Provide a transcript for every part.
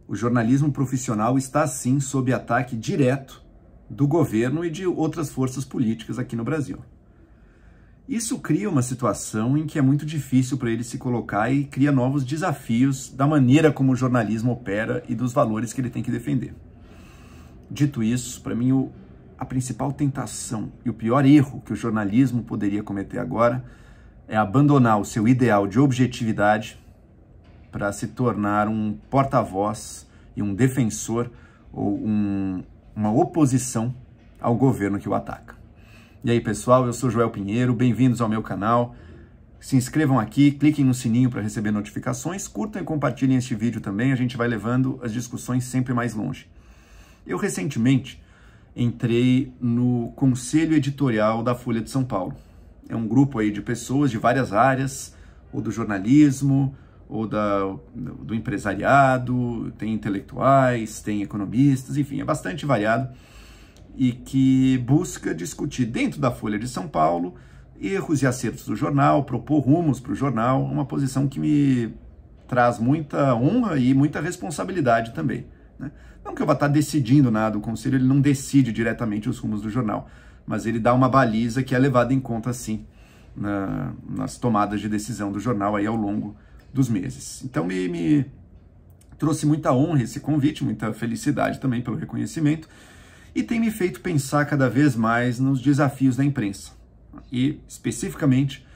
o jornalismo profissional está sim sob ataque direto do governo e de outras forças políticas aqui no Brasil. Isso cria uma situação em que é muito difícil para ele se colocar e cria novos desafios da maneira como o jornalismo opera e dos valores que ele tem que defender. Dito isso, para mim a principal tentação e o pior erro que o jornalismo poderia cometer agora é abandonar o seu ideal de objetividade para se tornar um porta-voz e um defensor ou uma oposição ao governo que o ataca. E aí, pessoal, eu sou Joel Pinheiro, bem-vindos ao meu canal. Se inscrevam aqui, cliquem no sininho para receber notificações, curtam e compartilhem este vídeo também, a gente vai levando as discussões sempre mais longe. Eu recentemente entrei no Conselho Editorial da Folha de São Paulo. É um grupo aí de pessoas de várias áreas, ou do jornalismo, ou do empresariado, tem intelectuais, tem economistas, enfim, é bastante variado, e que busca discutir dentro da Folha de São Paulo erros e acertos do jornal, propor rumos para o jornal, uma posição que me traz muita honra e muita responsabilidade também, né? Não que eu vá estar decidindo nada, o conselho ele não decide diretamente os rumos do jornal, mas ele dá uma baliza que é levada em conta, sim, nas tomadas de decisão do jornal aí ao longo dos meses. Então me trouxe muita honra esse convite, muita felicidade também pelo reconhecimento, e tem me feito pensar cada vez mais nos desafios da imprensa, e especificamente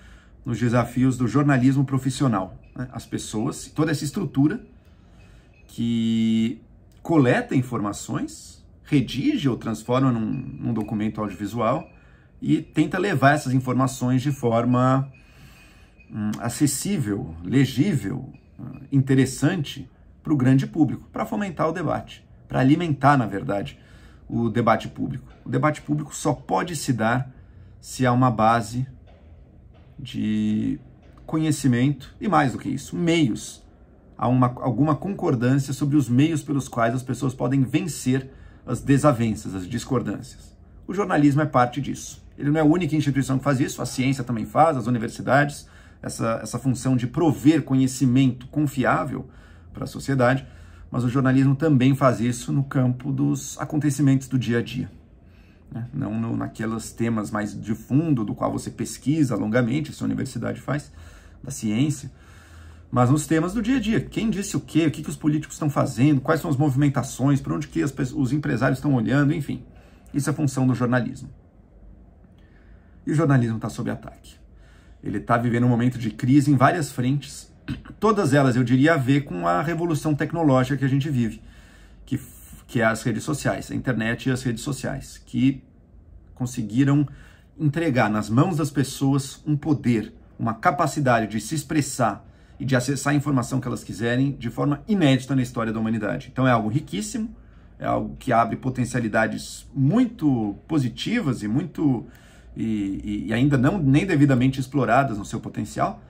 nos desafios do jornalismo profissional, né? As pessoas, toda essa estrutura que coleta informações, redige ou transforma num documento audiovisual e tenta levar essas informações de forma acessível, legível, interessante para o grande público, para fomentar o debate, para alimentar, na verdade, o debate público. O debate público só pode se dar se há uma base de conhecimento e, mais do que isso, meios. Há alguma concordância sobre os meios pelos quais as pessoas podem vencer as desavenças, as discordâncias. O jornalismo é parte disso. Ele não é a única instituição que faz isso, a ciência também faz, as universidades, essa função de prover conhecimento confiável para a sociedade, mas o jornalismo também faz isso no campo dos acontecimentos do dia a dia, né? Não naqueles temas mais de fundo, do qual você pesquisa longamente, isso a universidade faz, da ciência, mas nos temas do dia a dia. Quem disse o quê? O que os políticos estão fazendo? Quais são as movimentações? Para onde que os empresários estão olhando? Enfim, isso é a função do jornalismo. E o jornalismo está sob ataque. Ele está vivendo um momento de crise em várias frentes, todas elas, eu diria, a ver com a revolução tecnológica que a gente vive, que é as redes sociais, a internet e as redes sociais, que conseguiram entregar nas mãos das pessoas um poder, uma capacidade de se expressar e de acessar a informação que elas quiserem de forma inédita na história da humanidade. Então é algo riquíssimo, é algo que abre potencialidades muito positivas e ainda nem devidamente exploradas no seu potencial,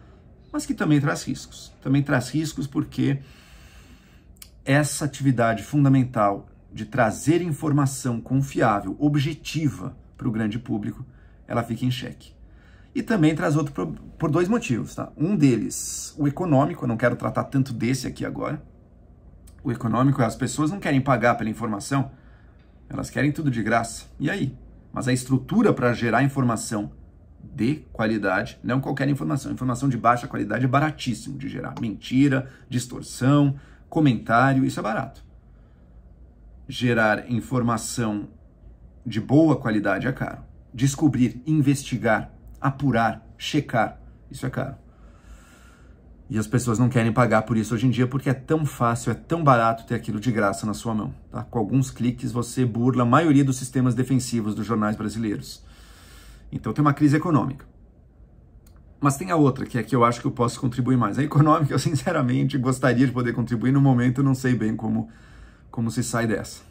mas que também traz riscos. Também traz riscos porque essa atividade fundamental de trazer informação confiável, objetiva para o grande público, ela fica em xeque. E também traz outro por dois motivos, tá? Um deles, o econômico, eu não quero tratar tanto desse aqui agora. O econômico é as pessoas não querem pagar pela informação, elas querem tudo de graça. E aí? Mas a estrutura para gerar informação de qualidade, não qualquer informação de baixa qualidade é baratíssimo de gerar. Mentira, distorção, comentário, isso é barato. Gerar informação de boa qualidade é caro. Descobrir, investigar, apurar, checar, isso é caro. E as pessoas não querem pagar por isso hoje em dia porque é tão fácil, é tão barato ter aquilo de graça na sua mão, tá? Com alguns cliques você burla a maioria dos sistemas defensivos dos jornais brasileiros. Então tem uma crise econômica. Mas tem a outra, que é que eu acho que eu posso contribuir mais. A econômica, eu sinceramente gostaria de poder contribuir, no momento eu não sei bem como se sai dessa.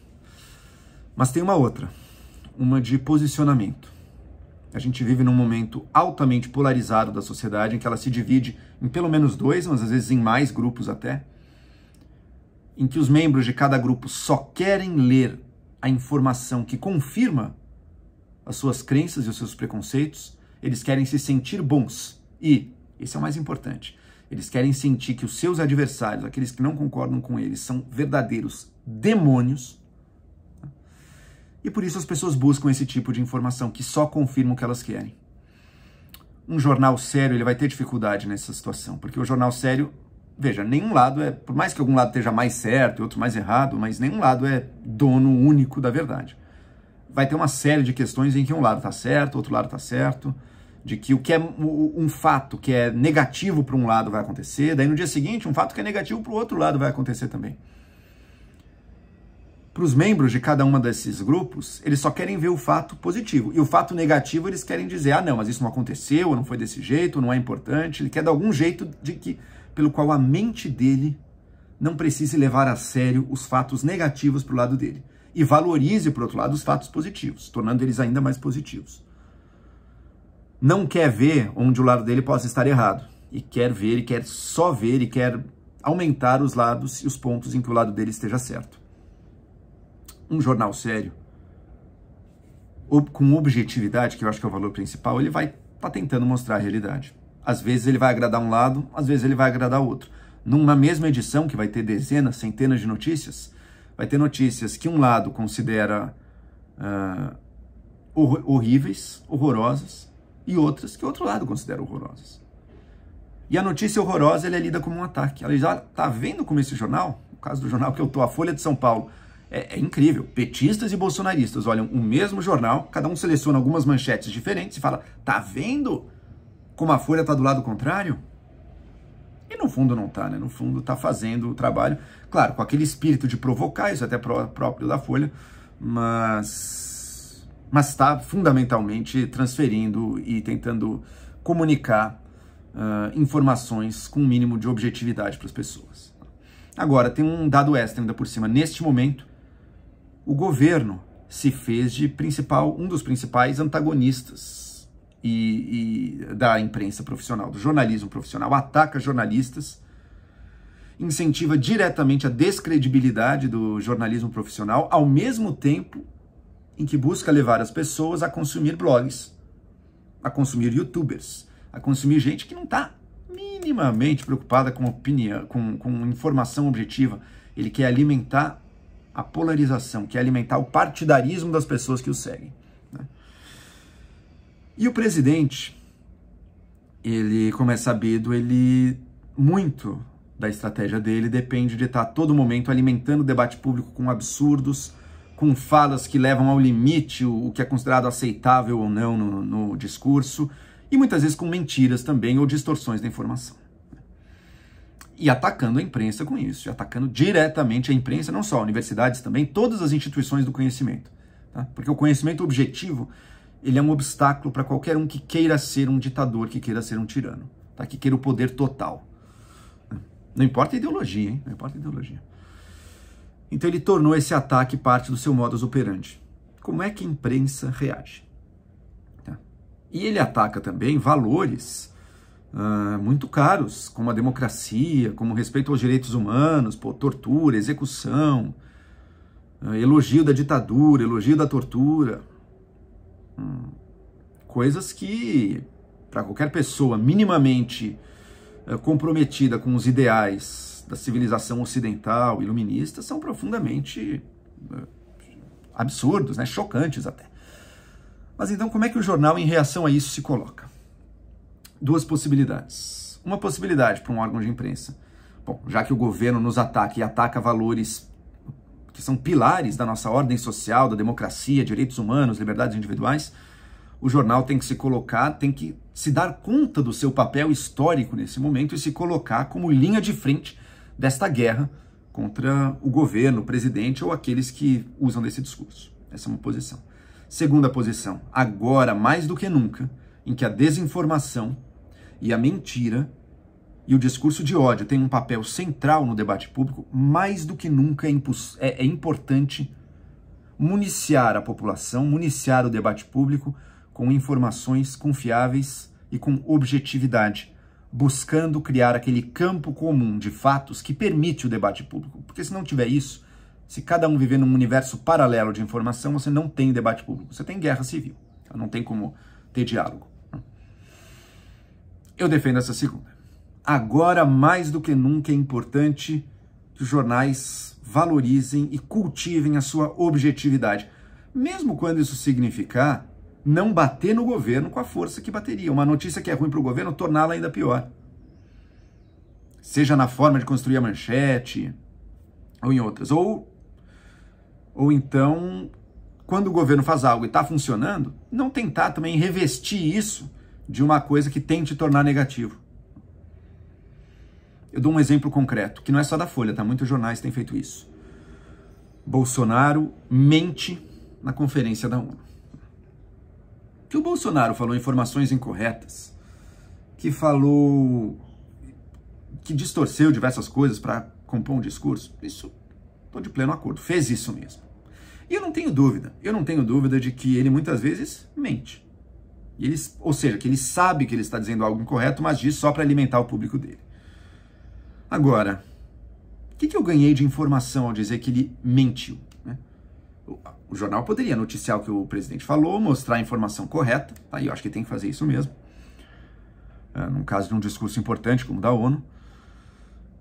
Mas tem uma outra, uma de posicionamento. A gente vive num momento altamente polarizado da sociedade, em que ela se divide em pelo menos dois, mas às vezes em mais grupos até, em que os membros de cada grupo só querem ler a informação que confirma as suas crenças e os seus preconceitos, eles querem se sentir bons e, esse é o mais importante, Eles querem sentir que os seus adversários, aqueles que não concordam com eles, são verdadeiros demônios. E por isso as pessoas buscam esse tipo de informação, que só confirma o que elas querem. Um jornal sério, ele vai ter dificuldade nessa situação, porque o jornal sério, veja, nenhum lado é, por mais que algum lado esteja mais certo e outro mais errado, mas nenhum lado é dono único da verdade. Vai ter uma série de questões em que um lado está certo, outro lado está certo, de que o que é um fato que é negativo para um lado vai acontecer, daí no dia seguinte um fato que é negativo para o outro lado vai acontecer também. Para os membros de cada uma desses grupos, eles só querem ver o fato positivo. E o fato negativo eles querem dizer, ah não, mas isso não aconteceu, não foi desse jeito, não é importante. Ele quer dar algum jeito de que, pelo qual a mente dele não precise levar a sério os fatos negativos para o lado dele. E valorize, por outro lado, os fatos positivos, tornando eles ainda mais positivos. Não quer ver onde o lado dele possa estar errado. E quer ver, e quer só ver, e quer aumentar os lados e os pontos em que o lado dele esteja certo. Um jornal sério, com objetividade, que eu acho que é o valor principal, ele vai estar tentando mostrar a realidade. Às vezes ele vai agradar um lado, às vezes ele vai agradar outro. Numa mesma edição, que vai ter dezenas, centenas de notícias, vai ter notícias que um lado considera horríveis, horrorosas, e outras que o outro lado considera horrorosas. E a notícia horrorosa, ela é lida como um ataque. Ela diz, ah, tá vendo como esse jornal, no caso do jornal que eu tô, a Folha de São Paulo, é incrível. Petistas e bolsonaristas olham o mesmo jornal, cada um seleciona algumas manchetes diferentes e fala, tá vendo como a Folha tá do lado contrário? E no fundo não tá, né? No fundo tá fazendo o trabalho, claro, com aquele espírito de provocar, isso é até próprio da Folha, mas está fundamentalmente transferindo e tentando comunicar informações com um mínimo de objetividade para as pessoas. Agora, tem um dado extra ainda por cima. Neste momento, o governo se fez de um dos principais antagonistas da imprensa profissional, do jornalismo profissional, ataca jornalistas, incentiva diretamente a descredibilidade do jornalismo profissional, ao mesmo tempo em que busca levar as pessoas a consumir blogs, a consumir youtubers, a consumir gente que não está minimamente preocupada com opinião, com informação objetiva. Ele quer alimentar a polarização, quer alimentar o partidarismo das pessoas que o seguem, né? E o presidente, ele, como é sabido, muito da estratégia dele depende de estar a todo momento alimentando o debate público com absurdos, com falas que levam ao limite o que é considerado aceitável ou não no discurso, e muitas vezes com mentiras também ou distorções da informação. E atacando a imprensa com isso, e atacando diretamente a imprensa, não só universidades também, todas as instituições do conhecimento. Tá? Porque o conhecimento objetivo, ele é um obstáculo para qualquer um que queira ser um ditador, que queira ser um tirano, tá? Que queira o poder total. Não importa a ideologia, hein? Não importa a ideologia. Então ele tornou esse ataque parte do seu modus operandi. Como é que a imprensa reage? Tá? E ele ataca também valores muito caros, como a democracia, como o respeito aos direitos humanos, tortura, execução, elogio da ditadura, elogio da tortura. Coisas que, para qualquer pessoa minimamente comprometida com os ideais da civilização ocidental, iluminista, são profundamente absurdos, né? Chocantes até. Mas então, como é que o jornal, em reação a isso, se coloca? Duas possibilidades. Uma possibilidade para um órgão de imprensa. Bom, já que o governo nos ataca e ataca valores que são pilares da nossa ordem social, da democracia, direitos humanos, liberdades individuais, o jornal tem que se colocar, tem que se dar conta do seu papel histórico nesse momento e se colocar como linha de frente desta guerra contra o governo, o presidente ou aqueles que usam desse discurso. Essa é uma posição. Segunda posição, agora mais do que nunca, em que a desinformação e a mentira e o discurso de ódio têm um papel central no debate público, mais do que nunca é importante municiar a população, municiar o debate público com informações confiáveis e com objetividade, buscando criar aquele campo comum de fatos que permite o debate público. Porque se não tiver isso, se cada um viver num universo paralelo de informação, você não tem debate público, você tem guerra civil, não tem como ter diálogo. Eu defendo essa segunda. agora mais do que nunca é importante que os jornais valorizem e cultivem a sua objetividade, mesmo quando isso significar não bater no governo com a força que bateria. Uma notícia que é ruim para o governo, torná-la ainda pior. Seja na forma de construir a manchete, ou em outras. Ou então, quando o governo faz algo e está funcionando, não tentar também revestir isso de uma coisa que tente tornar negativo. Eu dou um exemplo concreto, que não é só da Folha, tá? Muitos jornais têm feito isso. Bolsonaro mente na conferência da ONU. Que o Bolsonaro falou informações incorretas, que distorceu diversas coisas para compor um discurso, isso estou de pleno acordo, fez isso mesmo. E eu não tenho dúvida de que ele muitas vezes mente. Ou seja, que ele sabe que ele está dizendo algo incorreto, mas diz só para alimentar o público dele. Agora, o que eu ganhei de informação ao dizer que ele mentiu? Né? O jornal poderia noticiar o que o presidente falou, mostrar a informação correta, aí eu acho que tem que fazer isso mesmo, num caso de um discurso importante como o da ONU,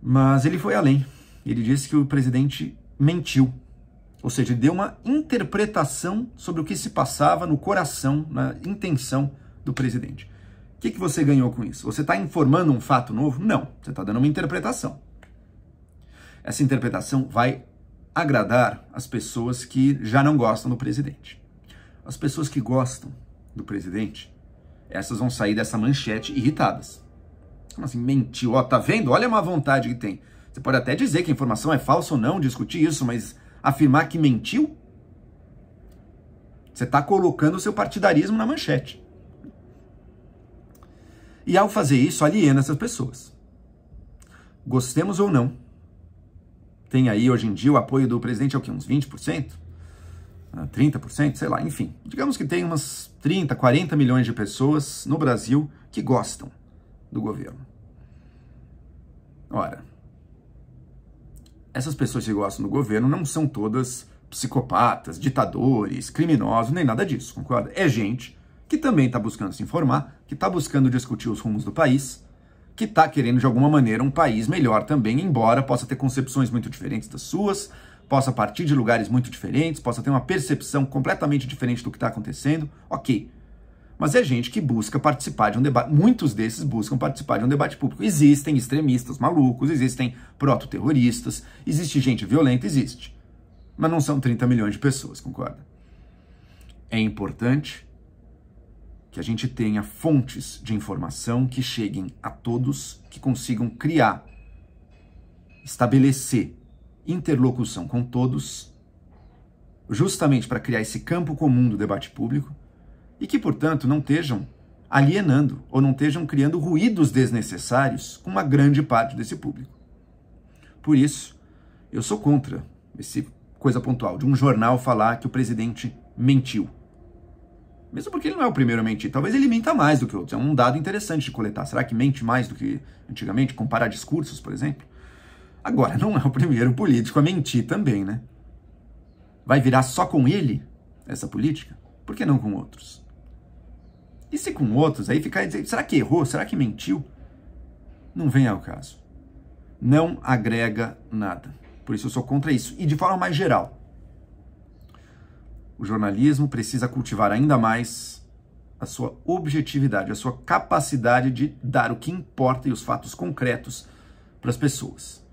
mas ele foi além. Ele disse que o presidente mentiu, ou seja, deu uma interpretação sobre o que se passava no coração, na intenção do presidente. O que você ganhou com isso? Você está informando um fato novo? Não, você está dando uma interpretação. Essa interpretação vai agradar as pessoas que já não gostam do presidente. As pessoas que gostam do presidente, essas vão sair dessa manchete irritadas. Como assim, mentiu? Ó, tá vendo? Olha a má vontade que tem. Você pode até dizer que a informação é falsa ou não, discutir isso, mas afirmar que mentiu? Você está colocando o seu partidarismo na manchete. E ao fazer isso, aliena essas pessoas. Gostemos ou não, tem aí hoje em dia o apoio do presidente é o quê? Uns 20%? 30%? Sei lá, enfim. Digamos que tem umas 30, 40 milhões de pessoas no Brasil que gostam do governo. Ora, essas pessoas que gostam do governo não são todas psicopatas, ditadores, criminosos, nem nada disso, concorda? É gente que também está buscando se informar, que está buscando discutir os rumos do país, que está querendo de alguma maneira um país melhor também, embora possa ter concepções muito diferentes das suas, possa partir de lugares muito diferentes, possa ter uma percepção completamente diferente do que está acontecendo, ok. Mas é gente que busca participar de um debate, muitos desses buscam participar de um debate público. Existem extremistas malucos, existem proto-terroristas, existe gente violenta, existe. Mas não são 30 milhões de pessoas, concorda? É importante que a gente tenha fontes de informação que cheguem a todos, que consigam criar, estabelecer interlocução com todos, justamente para criar esse campo comum do debate público, e que, portanto, não estejam alienando ou não estejam criando ruídos desnecessários com uma grande parte desse público. Por isso, eu sou contra essa coisa pontual de um jornal falar que o presidente mentiu. Mesmo porque ele não é o primeiro a mentir. Talvez ele minta mais do que outros. É um dado interessante de coletar. Será que mente mais do que antigamente? Comparar discursos, por exemplo? Agora, não é o primeiro político a mentir também, né? Vai virar só com ele essa política? Por que não com outros? E se com outros, aí ficar dizendo, será que errou? Será que mentiu? Não vem ao caso. Não agrega nada. Por isso eu sou contra isso. E de forma mais geral, o jornalismo precisa cultivar ainda mais a sua objetividade, a sua capacidade de dar o que importa e os fatos concretos para as pessoas.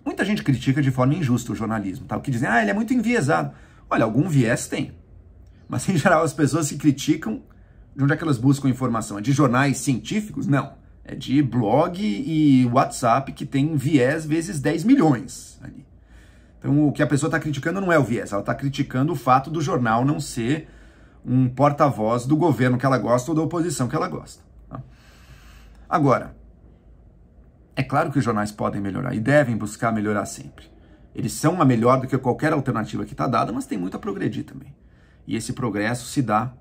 Muita gente critica de forma injusta o jornalismo, tá? O que dizem, ele é muito enviesado. Olha, algum viés tem. Mas, em geral, as pessoas que criticam, de onde é que elas buscam informação? É de jornais científicos? Não. É de blog e WhatsApp que tem viés vezes 10 milhões ali. Então, o que a pessoa está criticando não é o viés, ela está criticando o fato do jornal não ser um porta-voz do governo que ela gosta ou da oposição que ela gosta. Tá? Agora, é claro que os jornais podem melhorar e devem buscar melhorar sempre. Eles são uma melhor do que qualquer alternativa que está dada, mas tem muito a progredir também. E esse progresso se dá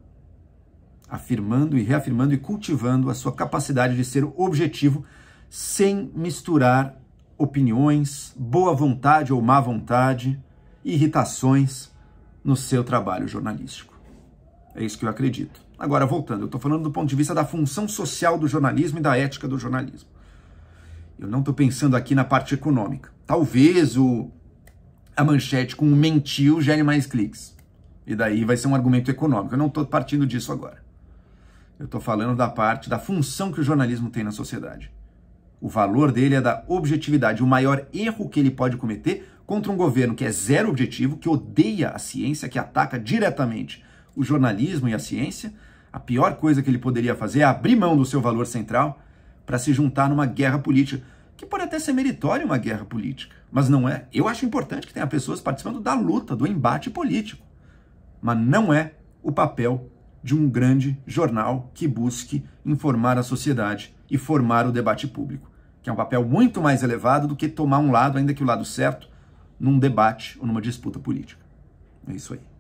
afirmando e reafirmando e cultivando a sua capacidade de ser objetivo sem misturar opiniões, boa vontade ou má vontade, irritações no seu trabalho jornalístico. É isso que eu acredito. Agora, voltando, eu estou falando do ponto de vista da função social do jornalismo e da ética do jornalismo. Eu não estou pensando aqui na parte econômica. Talvez a manchete com mentiu gere mais cliques. E daí vai ser um argumento econômico. Eu não estou partindo disso agora. Eu estou falando da parte da função que o jornalismo tem na sociedade. O valor dele é da objetividade. O maior erro que ele pode cometer contra um governo que é zero objetivo, que odeia a ciência, que ataca diretamente o jornalismo e a ciência, a pior coisa que ele poderia fazer é abrir mão do seu valor central para se juntar numa guerra política, que pode até ser meritória uma guerra política, mas não é. Eu acho importante que tenha pessoas participando da luta, do embate político, mas não é o papel de um grande jornal que busque informar a sociedade e formar o debate público, que é um papel muito mais elevado do que tomar um lado, ainda que o lado certo, num debate ou numa disputa política. É isso aí.